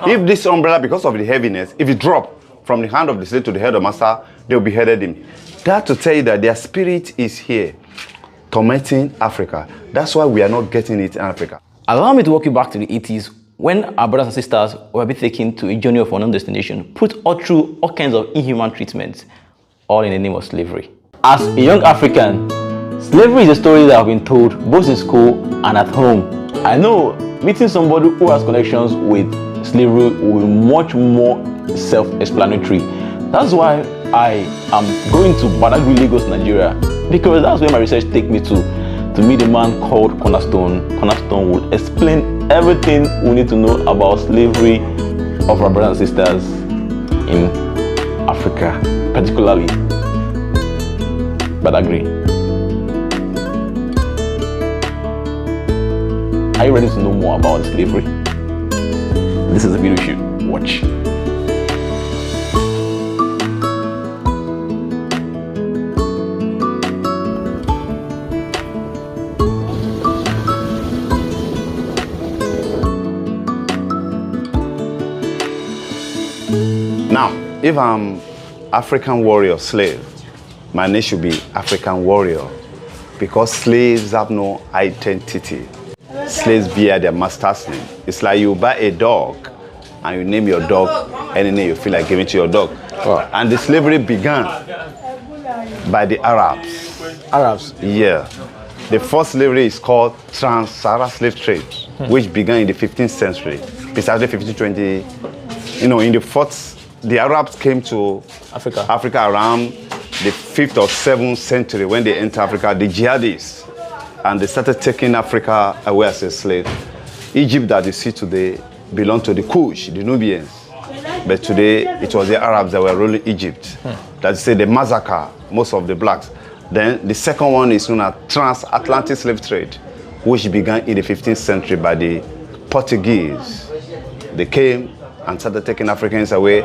If this umbrella, because of the heaviness, if it drop from the hand of the slave to the head of master, they'll beheaded him. That to tell you that their spirit is here, tormenting Africa. That's why we are not getting it in Africa. Allow me to walk you back to the 80s when our brothers and sisters were being taken to a journey of unknown destination, put all through all kinds of inhuman treatments, all in the name of slavery. As a young African, slavery is a story that I've been told both in school and at home. I know meeting somebody who has connections with slavery will be much more self-explanatory. That's why I am going to Bartering, Lagos, Nigeria, because that's where my research takes me to meet a man called Cornerstone. Cornerstone will explain everything we need to know about slavery of our brothers and sisters in Africa, particularly Bartering. Are you ready to know more about slavery? This is a video you should watch. Now, if I'm African warrior slave, my name should be African warrior, because slaves have no identity. Slaves bear their master's name. It's like you buy a dog and you name your dog any name you feel like giving to your dog. Wow. And the slavery began by the Arabs. Arabs? Yeah. The first slavery is called Trans-Saharan slave trade, which began in the 15th century. Precisely 1520. You know, in the the Arabs came to Africa around the 5th or 7th century when they entered Africa, the jihadists. And they started taking Africa away as a slave. Egypt that you see today belonged to the Kush, the Nubians. But today, it was the Arabs that were ruling Egypt. That is, they massacre most of the blacks. Then the second one is known as transatlantic slave trade, which began in the 15th century by the Portuguese. They came and started taking Africans away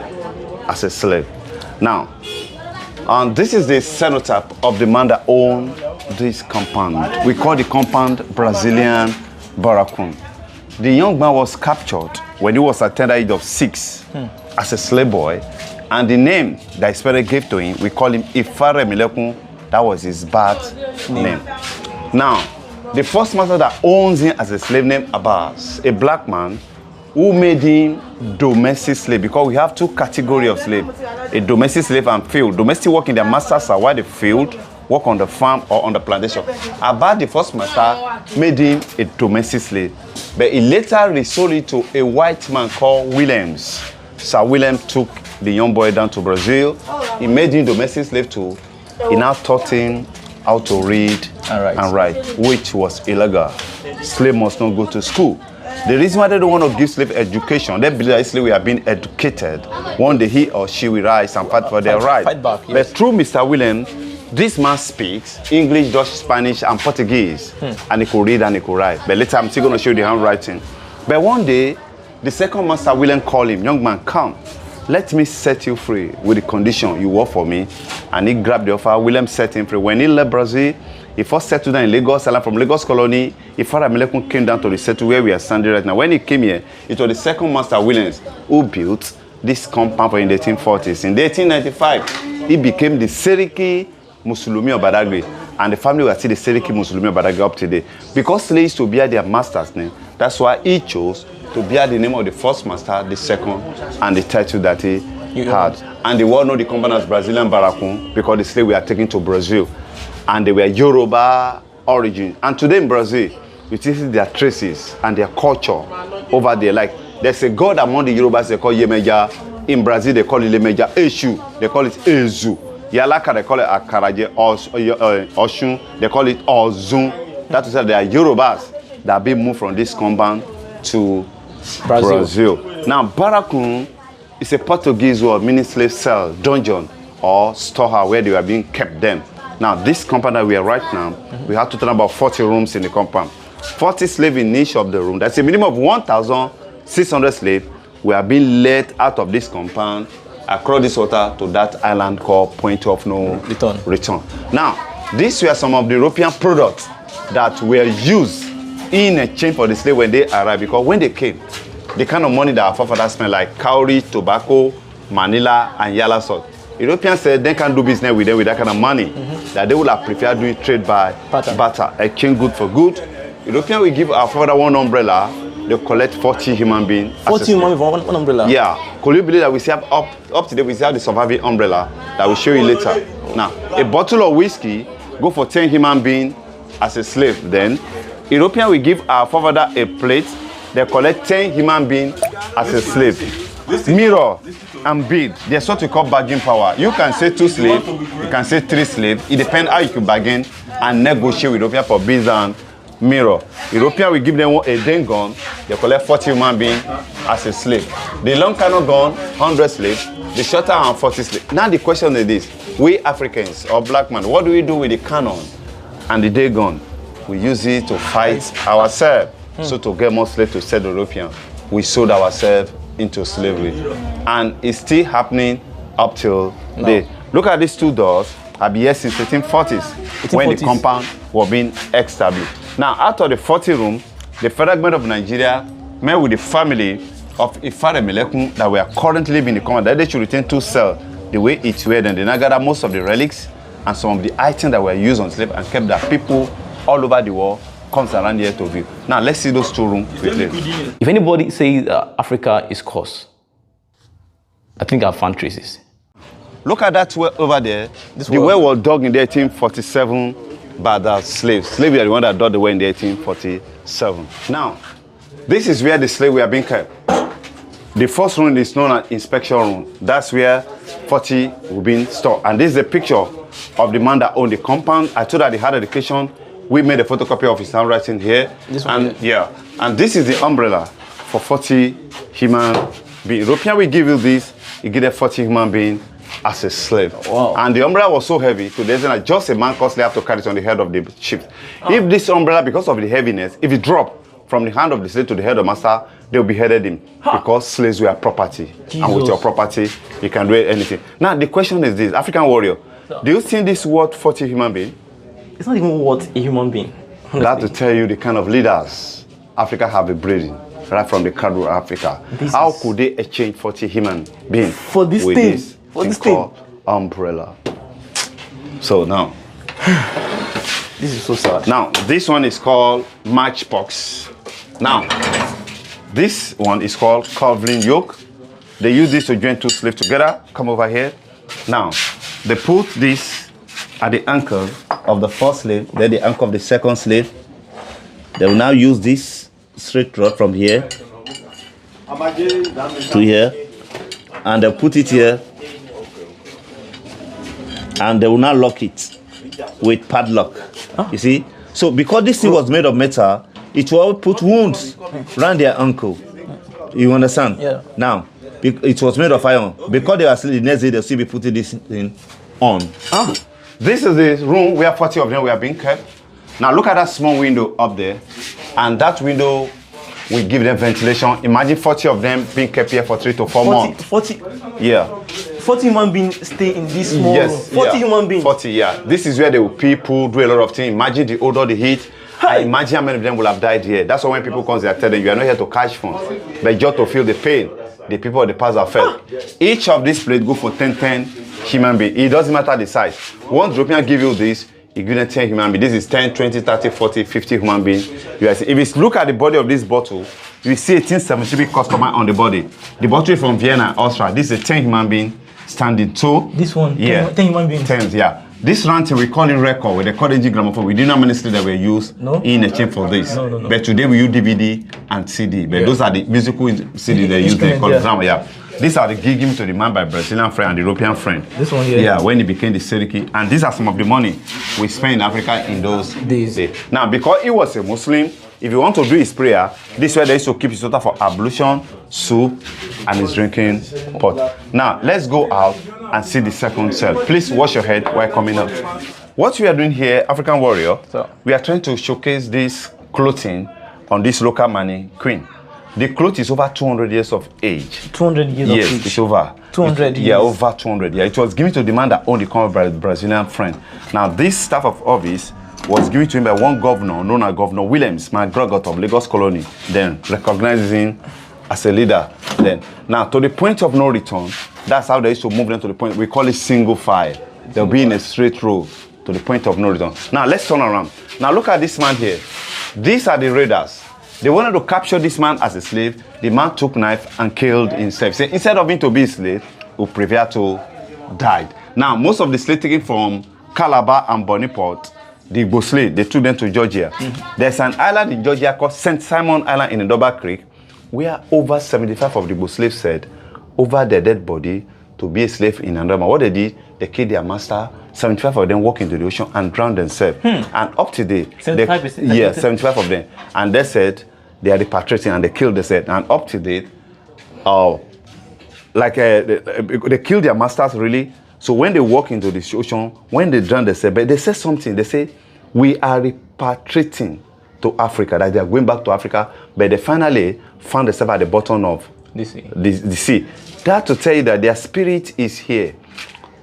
as a slave. Now, this is the cenotaph of the man that owned this compound. We call the compound Brazilian Baracoon. The young man was captured when he was at tender age of 6 as a slave boy, and the name that his parents gave to him, we call him Ifare Milekun. That was his birth name. Now, the first master that owns him as a slave named Abbas, a black man, who made him domestic slave, because we have two categories of slave, a domestic slave and field. Domestic work in their masters are while the field work on the farm or on the plantation. Abbas, the first master, made him a domestic slave, but he later resold it to a white man called Williams. Sir William took the young boy down to Brazil. He made him domestic slave too. He now taught him how to read and write, which was illegal. Slave must not go to school. The reason why they don't want to give slave education, they believe that slave we are being educated. One day he or she will rise and fight for their right. Yes. But through Mr. William, this man speaks English, Dutch, Spanish, and Portuguese. And he could read and he could write. But later I'm still going to show you the handwriting. But one day, the second master William called him, young man, come. Let me set you free with the condition you work for me. And he grabbed the offer. William set him free. When he left Brazil, he first settled down in Lagos. And from Lagos colony, Ifara Milekun came down to the settle where we are standing right now. When he came here, it was the second master Williams who built this compound in the 1840s. In the 1895, he became the Seriki Musulumi of Bartering. And the family were still the Seriki Musulumi of Bartering up today. Because slaves to bear their master's name, that's why he chose to bear the name of the first master, the second, and the title that he had. And the world know the company as Brazilian Baracoon because the slaves were taken to Brazil. And they were Yoruba origin. And today in Brazil, you see their traces and their culture over there. Like, there's a god among the Yorubas, they call Yemeja. In Brazil, they call it Yemeja. Eshu, they call it Ezu. Yalaka, they call it Akaraje. Oshun, they call it Ozun. That is why they are Yorubas that have been moved from this compound to Brazil. Now, Baracoon is a Portuguese word meaning slave cell, dungeon, or storehouse where they were being kept them. Now, this compound that we are right now, we have total about 40 rooms in the compound. 40 slaves in each of the room. That's a minimum of 1,600 slaves who are being led out of this compound across this water to that island called Point of No Return. Now, these were some of the European products that were used in exchange for the slave when they arrived, because when they came, the kind of money that our forefathers spent, like cowrie, tobacco, Manila, and yellow salt. Europeans said they can't do business with them with that kind of money, that they would have preferred doing trade by barter, exchange good for good. Europeans will give our father one umbrella, they collect 40 human beings. 40 human beings for one umbrella? Yeah. Could you believe that we still have up to date, we still have the surviving umbrella that we'll show you later. Now, a bottle of whiskey go for 10 human beings as a slave. Then, Europeans will give our forefather a plate, they collect 10 human beings as a slave. Mirror and bead, there's what we call bargaining power. You can say 2 slaves, you can say 3 slaves. It depends how you can bargain and negotiate with Europeans for beads and mirror. Europeans will give them a day gun, they collect 40 human beings as a slave. The long cannon gun, 100 slaves, the shorter one, 40 slaves. Now the question is this, we Africans or black men, what do we do with the cannon and the day gun? We use it to fight ourselves. So to get more slaves to sell the Europeans, we sold ourselves into slavery. And it's still happening up till today. Look at these 2 doors, have been here since 1840s, when the compound was being established. Now, out of the 40 rooms, the federal government of Nigeria met with the family of Ifare Melekun that were currently living in the compound, that they should return 2 cells the way it were. Then they now gathered most of the relics and some of the items that were used on slave and kept that people all over the world comes around here to view. Now, let's see those 2 rooms quickly. If anybody says Africa is cursed, I think I've found traces. Look at that well over there. The well was dug in the 1847 by the slaves. Slaves are the one that dug the well in the 1847. Now, this is where the slaves were being kept. The first room is known as inspection room. That's where 40 were being stored. And this is a picture of the man that owned the compound. I told that he had education. We made a photocopy of his handwriting here. This one, and yeah, and this is the umbrella for 40 human beings. European will give you this, you get a 40 human being as a slave. Wow. And the umbrella was so heavy to the extent that just a man constantly have to carry it on the head of the ship. If this umbrella, because of the heaviness, if it dropped from the hand of the slave to the head of the master, they'll beheaded him. Because slaves were property. Jesus. And with your property, you can do anything. Now the question is this, African warrior, do you think this worth 40 human being? It's not even worth a human being. That to tell you the kind of leaders Africa have been breeding, right from the cradle of Africa. How could they exchange 40 human beings for this with thing? This for this thing called umbrella? So now, this is so sad. Now, this one is called matchbox. Now, this one is called covering yoke. They use this to join 2 slaves together. Come over here. Now, they put this at the ankle of the first slave, then the ankle of the second slave. They will now use this straight rod from here to here, and they'll put it here, and they will now lock it with padlock. You see? So because this thing was made of metal, it will put wounds around their ankle. You understand? Yeah. Now, it was made of iron. Because they are still the next day, they'll still be putting this thing on. This is the room where 40 of them were being kept. Now look at that small window up there. And that window will give them ventilation. Imagine 40 of them being kept here for 3 to 4 months. 40? Yeah. 40 human beings stay in this small room? 40 human beings? 40, yeah. This is where they will people do a lot of things. Imagine the odor, the heat. I imagine how many of them will have died here. That's why when people come, they are telling you, you are not here to catch fun, but just to feel the pain the people of the past have felt. Each of these plates go for 10 human beings. It doesn't matter the size. Once European give you this, you give them 10 human beings. This is 10, 20, 30, 40, 50 human beings. If you look at the body of this bottle, you see a 1070 customer on the body. The bottle is from Vienna, Austria. This is a 10 human being standing tall. This one? Yeah. 10 human beings? 10, yeah. This ranting we call it record with the cordage gramophone. We didn't know how many slaves that were used in exchange for this. No. But today we use DVD and CD. But those are the musical CDs they use. They call it drama. Yeah. These are the gig given to the man by Brazilian friend and the European friend. This one here? Yeah, when he became the Seriki. And these are some of the money we spent in Africa in those days. Now, because he was a Muslim, if you want to do his prayer, this way they used to keep his water for ablution, soup, and his drinking pot. Now, let's go out and see the second cell. Please wash your head while coming out. What we are doing here, African warrior, we are trying to showcase this clothing on this local money queen. The cloth is over 200 years of age. 200 years of age? Yes, it's over. 200 years? Yeah, over 200. Yeah, it was given to the man that owned the company by Brazilian friend. Now, this staff of office was given to him by one governor known as Governor Williams McGregor of Lagos Colony, then recognizing as a leader then. Now, to the point of no return, that's how they used to move them to the point. We call it single file. They'll be in a straight row to the point of no return. Now, let's turn around. Now, look at this man here. These are the raiders. They wanted to capture this man as a slave. The man took knife and killed himself. So instead of him to be a slave, he preferred to die. Now, most of the slaves taken from Calabar and Bonaparte, the Igbo slave, they took them to Georgia. There's an island in Georgia called St. Simon Island in the Dover Creek, where over 75 of the Igbo slaves said, over their dead body, to be a slave in another. What they did, they killed their master. 75 of them walked into the ocean and drowned themselves. And up to date, 75%? Yeah, 75 of them. And they said they are repatriating and they killed themselves. And up to date, they killed their masters really. So when they walk into the ocean, when they drown themselves, but they say something. They say, we are repatriating to Africa, that they are going back to Africa, but they finally found themselves at the bottom of the sea. That to tell you that their spirit is here,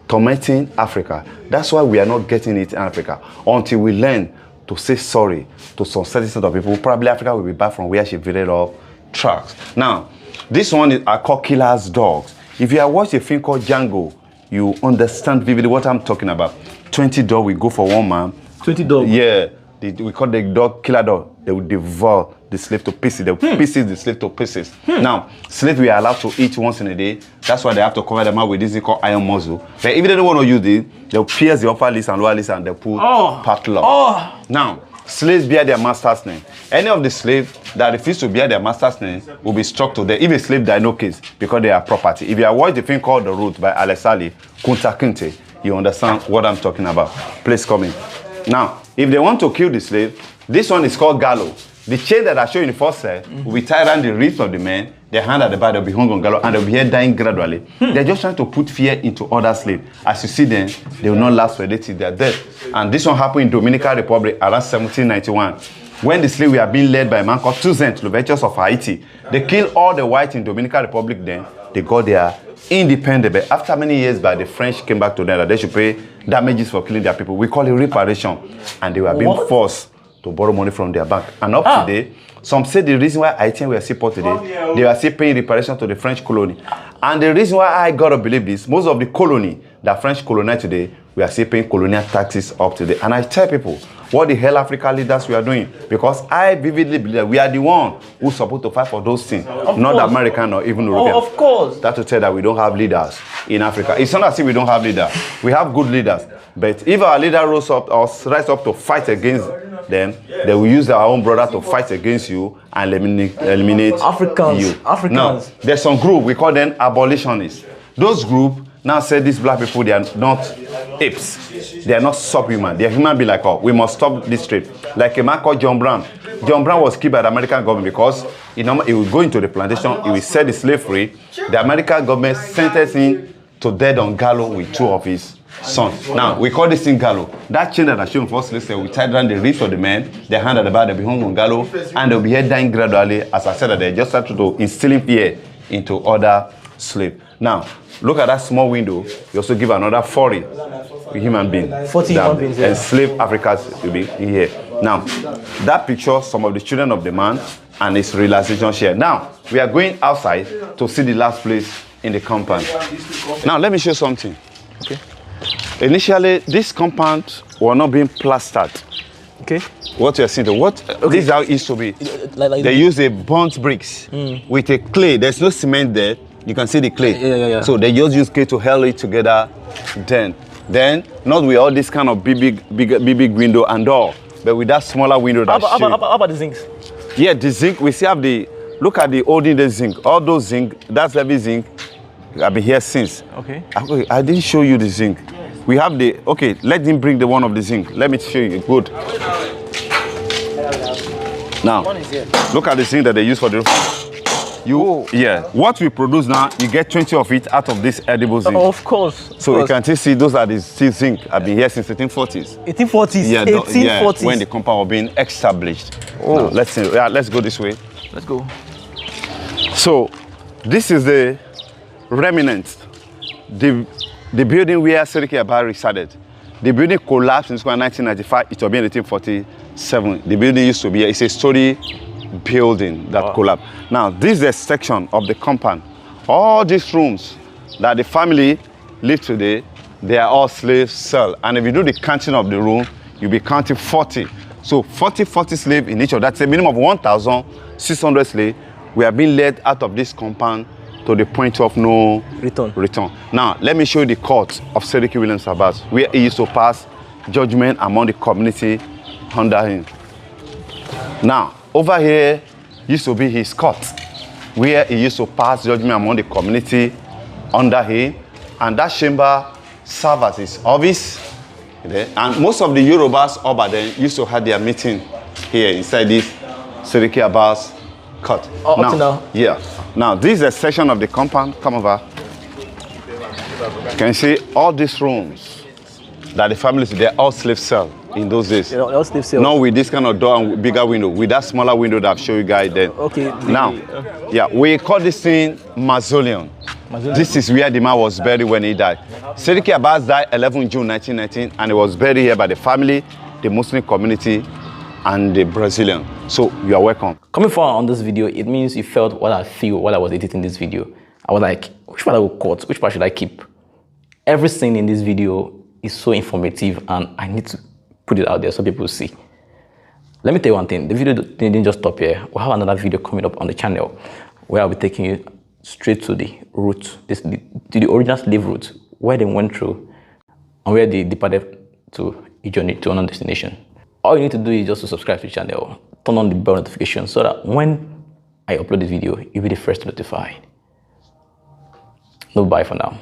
tormenting Africa. That's why we are not getting it in Africa until we learn to say sorry to some certain set of people. Probably Africa will be back from where she veered off tracks. Now, this one are called killer's dogs. If you have watched a film called Django, you understand vividly what I'm talking about. 20 dogs will go for one man. 20 dogs? Yeah. We call the dog killer dog. They will devour the slave to pieces. They will pieces the slave to pieces. Now, slaves we are allowed to eat once in a day. That's why they have to cover them up with this thing called iron muzzle. But if they don't want to use it, they'll pierce the upper lips and lower lips and they'll put padlock. Now, slaves bear their master's name. Any of the slaves that refuse to bear their master's name will be struck to death. If a slave die, no case, because they are property. If you have watched the film called The Root by Alex Ali, Kunta Kinte, you understand what I'm talking about. Please come in. Now, if they want to kill the slave, this one is called gallows. The chain that I showed you in the first set will be tied around the wrist of the man, their hand at the back, they'll be hung on gallows, and they'll be here dying gradually. They're just trying to put fear into other slaves. As you see them, they will not last for a day till they're dead. And this one happened in Dominican Republic around 1791. When the slaves were being led by a man called Toussaint Louverture of Haiti. They killed all the whites in Dominican Republic then. They got their independent. But after many years, the French came back to them that they should pay damages for killing their people. We call it reparation. And they were being forced to borrow money from their bank. And up today, some say the reason why Haitians were still poor today, they are still paying reparation to the French colony. And the reason why I gotta believe this, most of the colony that French colonize today, we are still paying colonial taxes up today. And I tell people, what the hell African leaders we are doing? Because I vividly believe that we are the one who's supposed to fight for those things, not American or even European. Of course. That to tell that we don't have leaders in Africa. It's not as if we don't have leaders. We have good leaders. But if our leader rose up or rise up to fight against them, they will use our own brother to fight against you and eliminate Africans. you. Now, there's some group, we call them abolitionists. Those group now say these black people, they are not apes. They are not subhuman. They are human beings like us. We must stop this trade. Like a man called John Brown. John Brown was killed by the American government because he would go into the plantation, he will set the slave free. The American government sentenced him to death on gallows with two of his sons. Now, we call this thing gallows. That chain that I showed first, let's say, we tied around the wrist of the man, their hand at the back, they'll be hung on gallows, and they'll be here dying gradually. As I said, that they just started to instill fear into other slaves. Now, look at that small window. You also give another 40 human beings. 40 human beings, yeah. Enslaved Africans will be in here. Now, that picture, some of the children of the man and his realization share. Now, we are going outside to see the last place in the compound. Now, let me show you something. Okay. Initially, this compound was not being plastered. Okay. What you're seeing, this is how it used to be. They use a burnt bricks with a clay. There's no cement there. You can see the clay. Yeah. So they just use clay to held it together. Then not with all this kind of big window and door, but with that smaller window. How about the zincs? Yeah, the zinc. We still have look at the olden zinc. All those zinc, that's heavy zinc. I've been here since. Okay. I didn't show you the zinc. We have let him bring the one of the zinc. Let me show you. Good. Now, look at the zinc that they use for the what we produce now, you get 20 of it out of this edible zinc. Of course. So you can still see those are the zinc. I've been here since 1840s. 1840s? Yeah, 1840s. When the compound was being established. Now, let's go this way. Let's go. So, this is the remnant. The building where Seriki Abba resided. The building collapsed in 1995. It will be in 1847. The building used to be, it's a story building that collapsed. Now, this is a section of the compound. All these rooms that the family live today, they are all slave cells. And if you do the counting of the room, you'll be counting 40. So 40 slaves in each of that's a minimum of 1,600 slaves. We have been led out of this compound to the point of no return. Now, let me show you the court of Seriki Williams Abbas, where he used to pass judgment among the community under him. Now, over here used to be his court, where he used to pass judgment among the community under him. And that chamber served as his office. And most of the Yorubas over there used to have their meeting here inside this Seriki Abbas court. Now. Yeah. Now, this is a section of the compound. Come over. Can you see all these rooms that the families, they're all slave cells in those days. Yeah, all slave cells. Not with this kind of door and bigger window, with that smaller window that I've shown you guys then. Okay. Now, yeah, we call this thing mausoleum. This is where the man was buried when he died. Seriki Abbas died 11 June 1919, and he was buried here by the family, the Muslim community, and the Brazilian. So you are welcome. Coming forward on this video, it means you felt what I feel while I was editing this video. I was like, which part I will cut? Which part should I keep? Every scene in this video is so informative, and I need to put it out there so people see. Let me tell you one thing. The video didn't just stop here. We'll have another video coming up on the channel where I'll be taking you straight to the route, to the original slave route, where they went through and where they departed to a journey to another destination. All you need to do is just to subscribe to the channel, turn on the bell notification so that when I upload this video, you'll be the first notified. No, bye for now.